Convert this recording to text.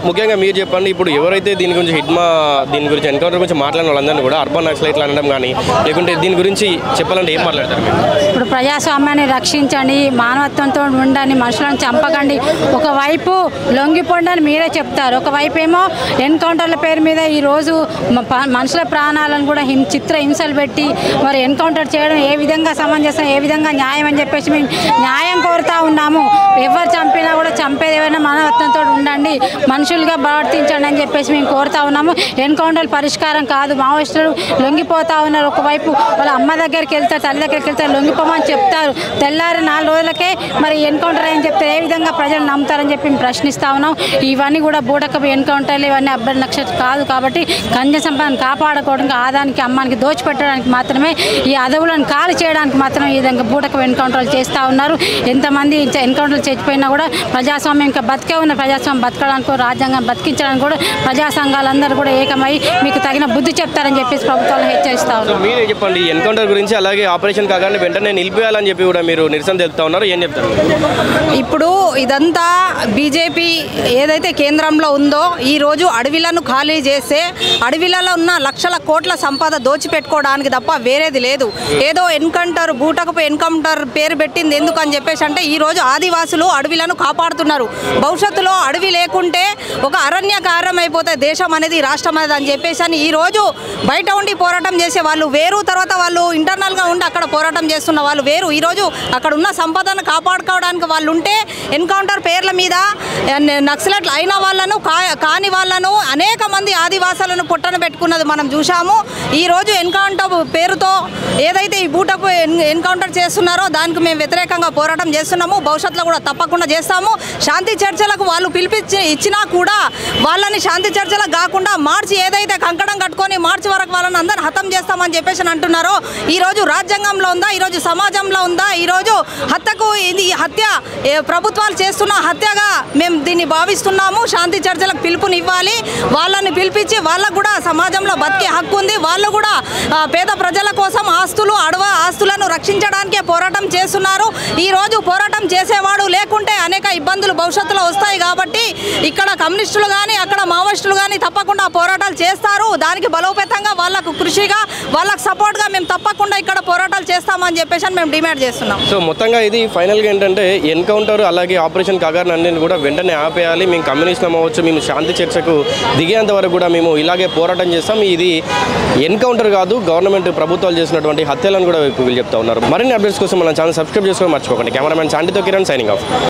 ముఖ్యంగా మీరు చెప్పండి, ఇప్పుడు ఎవరైతే దీని గురించి దీని గురించి ఎన్కౌంటర్ గురించి మాట్లాడిన వాళ్ళందరినీ కూడా అర్బన్ నక్సలైట్లు అనడం కానీ లేకుంటే దీని గురించి చెప్పాలంటే ఏం మాట్లాడతారు? ఇప్పుడు ప్రజాస్వామ్యాన్ని రక్షించండి, మానవత్వంతో ఉండండి, మనుషులను చంపకండి, ఒకవైపు లొంగిపోండి అని మీరే చెప్తారు. ఒకవైపు ఏమో ఎన్కౌంటర్ల పేరు మీద ఈరోజు మనుషుల ప్రాణాలను కూడా చిత్ర హింసలు పెట్టి మరి ఎన్కౌంటర్ చేయడం ఏ విధంగా సమంజసం, ఏ విధంగా న్యాయం అని చెప్పేసి మేము న్యాయం కోరుతా ఉన్నాము. ఎవరు చంపినా కూడా చంపేది ఏమైనా మానవత్వంతో ఉండండి, మనుషులుగా ప్రవర్తించండి అని చెప్పేసి మేము కోరుతా ఉన్నాము. ఎన్కౌంటర్ పరిష్కారం కాదు. మావోయిస్టులు లొంగిపోతా ఉన్నారు. ఒకవైపు వాళ్ళ అమ్మ దగ్గరికి వెళ్తారు, తల్లి దగ్గరికి వెళ్తారు, లొంగిపోమని చెప్తారు. తెల్లారి 4 రోజులకే మరి ఎన్కౌంటర్ అని చెప్తే ఏ విధంగా ప్రజలు నమ్ముతారని చెప్పి మేము ప్రశ్నిస్తా ఉన్నాం. ఇవన్నీ కూడా బూటకపు ఎన్కౌంటర్లు, ఇవన్నీ అబ్బరి నక్షత్రం కాదు. కాబట్టి ఖనిజ సంపదను కాపాడుకోవడానికి, ఆదానికి అమ్మానికి దోచిపెట్టడానికి మాత్రమే, ఈ అదవులను ఖాళీ చేయడానికి మాత్రమే ఈ విధంగా బూటకపు ఎన్కౌంటర్లు చేస్తూ ఉన్నారు. ఎంతమంది ఎన్కౌంటర్లు చచ్చిపోయినా కూడా ప్రజాస్వామ్యం ఇంకా బతికే ఉన్న ప్రజాస్వామ్యం బతకడానికి, రాజ్యాంగం బతికించడానికి కూడా ప్రజా సంఘాలందరూ కూడా ఏకమై మీకు తగిన బుద్ధి చెప్తారని చెప్పేసి ప్రభుత్వాలను హెచ్చరిస్తా ఉన్నారు. మీరే చెప్పండి, ఎన్కౌంటర్ గురించి అలాగే ఆపరేషన్ కాగానే వెంటనే నిలిపేయాలని చెప్పి కూడా మీరు నిరసన తెలుపుతా ఉన్నారు, ఏం చెప్తారు? ఇప్పుడు ఇదంతా బీజేపీ ఏదైతే కేంద్రంలో ఉందో ఈరోజు అడవిలను ఖాళీ చేస్తే అడవిలలో ఉన్న లక్షల కోట్ల సంపద దోచిపెట్టుకోవడానికి తప్ప వేరేది లేదు. ఏదో ఎన్కౌంటర్ బూటకపు ఎన్కౌంటర్ పేరు పెట్టింది ఎందుకని చెప్పేసి అంటే ఈరోజు ఆదివాసులు అడవిలను కాపాడుతున్నారు. భవిష్యత్తులో అడవి లేకుంటే ఒక అరణ్యకారం అయిపోతే దేశం అనేది, రాష్ట్రం అనేది అని చెప్పేసి అని ఈరోజు బయట ఉండి పోరాటం చేసే వాళ్ళు వేరు, తర్వాత వాళ్ళు ఇంటర్నల్గా ఉండి అక్కడ పోరాటం చేస్తున్న వాళ్ళు వేరు. ఈరోజు అక్కడ ఉన్న సంపదను కాపాడుకోవడానికి వాళ్ళు ఉంటే ఎన్కౌంటర్ పేర్ల మీద నక్సలైట్లు అయిన వాళ్ళను కాని వాళ్ళను అనేక మంది ఆదివాసులను పుట్టన పెట్టుకున్నది మనం చూసాము. ఈరోజు ఎన్కౌంటర్ పేరుతో ఏదైతే ఈ బూటపు ఎన్కౌంటర్ చేస్తున్నారో దానికి మేము వ్యతిరేకంగా పోరాటం చేస్తున్నాము. భవిష్యత్తులో కూడా తప్పకుండా చేస్తాము. శాంతి చర్చలకు వాళ్ళు ఇచ్చినా కూడా వాళ్ళని శాంతి చర్చలకు కాకుండా మార్చి ఏదైతే కంకణం కట్టుకొని మార్చి వరకు వాళ్ళని అందరూ హతం చేస్తామని చెప్పేసి అంటున్నారో ఈరోజు రాజ్యాంగంలో ఉందా, ఈరోజు సమాజంలో ఉందా? ఈరోజు హత్యకు ఇది హత్య ప్రభుత్వాలు చేస్తున్న హత్యగా మేము దీన్ని భావిస్తున్నాము. శాంతి చర్చలకు పిలుపునివ్వాలి, వాళ్ళని పిలిపించి వాళ్ళకు కూడా సమాజంలో బతికే హక్కు ఉంది. వాళ్ళు కూడా పేద ప్రజల కోసం ఆస్తులను రక్షించడానికే పోరాటం చేస్తున్నారు. ఈరోజు పోరాటం చేసేవాడు లేకుంటే అనేక ఇబ్బందులు భవిష్యత్తులో వస్తాయి. కాబట్టి ఇక్కడ కమ్యూనిస్టులు కానీ అక్కడ మావోయిస్టులు కానీ తప్పకుండా పోరాటాలు చేస్తారు. దానికి బలోపేతంగా వాళ్ళకు కృషిగా వాళ్ళకు సపోర్ట్గా మేము తప్పకుండా ఇక్కడ పోరాటాలు చేస్తామని చెప్పేసి మేము డిమాండ్ చేస్తున్నాం. సో మొత్తంగా ఇది ఫైనల్గా ఏంటంటే ఎన్కౌంటర్ అలాగే ఆపరేషన్ కగార్ అన్నింటిని కూడా వెంటనే ఆపేయాలి. మేము కమ్యూనిస్టులు అవ్వచ్చు, మేము శాంతి చర్చకు దిగేంత వరకు కూడా మేము ఇలాగే పోరాటం చేస్తాం. ఇది ఎన్కౌంటర్ కాదు, గవర్నమెంట్ ప్రభుత్వాలు చేసినటువంటి హత్యలను కూడా వీళ్ళు చెప్తా ఉన్నారు. మరిన్ని అప్డేట్స్ కోసం మన ఛానల్ సబ్స్క్రైబ్ చేసుకోవడం మర్చిపోకండి. కెమెరామెన్ శాంతితో కిరణ్ సైనింగ్ ఆఫ్.